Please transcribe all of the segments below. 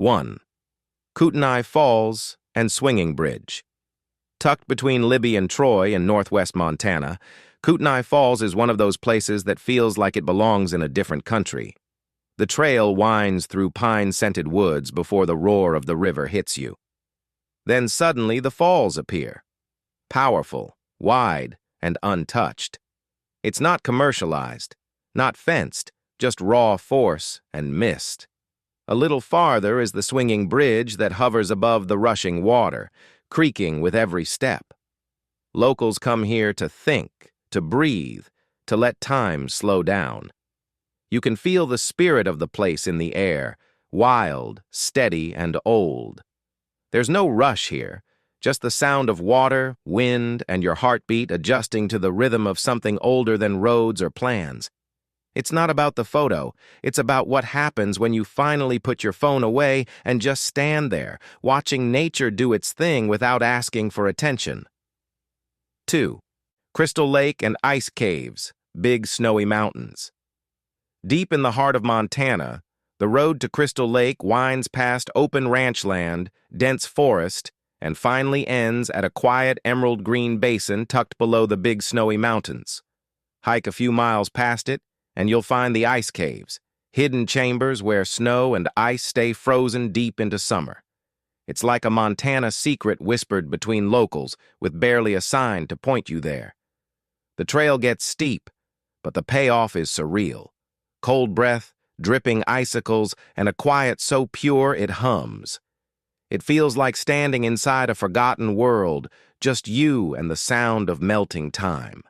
1. Kootenai Falls and Swinging Bridge. Tucked between Libby and Troy in northwest Montana, Kootenai Falls is one of those places that feels like it belongs in a different country. The trail winds through pine-scented woods before the roar of the river hits you. Then suddenly the falls appear. Powerful, wide, and untouched. It's not commercialized, not fenced, just raw force and mist. A little farther is the swinging bridge that hovers above the rushing water, creaking with every step. Locals come here to think, to breathe, to let time slow down. You can feel the spirit of the place in the air, wild, steady, and old. There's no rush here, just the sound of water, wind, and your heartbeat adjusting to the rhythm of something older than roads or plans. It's not about the photo, it's about what happens when you finally put your phone away and just stand there, watching nature do its thing without asking for attention. 2. Crystal Lake and Ice Caves, Big Snowy Mountains. Deep in the heart of Montana, the road to Crystal Lake winds past open ranch land, dense forest, and finally ends at a quiet emerald green basin tucked below the Big Snowy Mountains. Hike a few miles past it, and you'll find the ice caves, hidden chambers where snow and ice stay frozen deep into summer. It's like a Montana secret whispered between locals, with barely a sign to point you there. The trail gets steep, but the payoff is surreal. Cold breath, dripping icicles, and a quiet so pure it hums. It feels like standing inside a forgotten world, just you and the sound of melting time.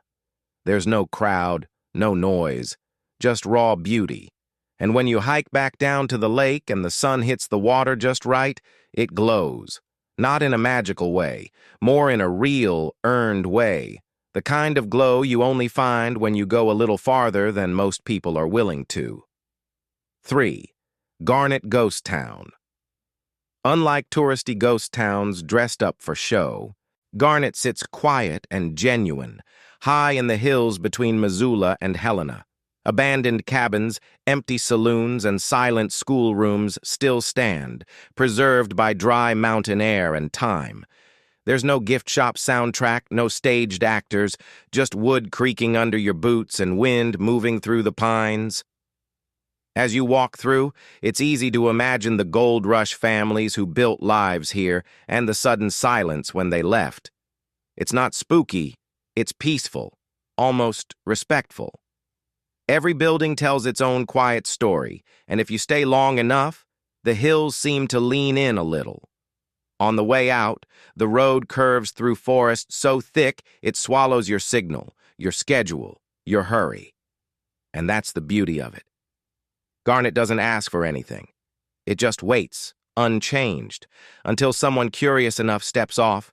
There's no crowd, no noise, just raw beauty. And when you hike back down to the lake and the sun hits the water just right, it glows. Not in a magical way, more in a real, earned way. The kind of glow you only find when you go a little farther than most people are willing to. 3. Garnet Ghost Town. Unlike touristy ghost towns dressed up for show, Garnet sits quiet and genuine, high in the hills between Missoula and Helena. Abandoned cabins, empty saloons, and silent schoolrooms still stand, preserved by dry mountain air and time. There's no gift shop soundtrack, no staged actors, just wood creaking under your boots and wind moving through the pines. As you walk through, it's easy to imagine the gold rush families who built lives here and the sudden silence when they left. It's not spooky, it's peaceful, almost respectful. Every building tells its own quiet story, and if you stay long enough, the hills seem to lean in a little. On the way out, the road curves through forest so thick it swallows your signal, your schedule, your hurry. And that's the beauty of it. Garnet doesn't ask for anything. It just waits, unchanged, until someone curious enough steps off,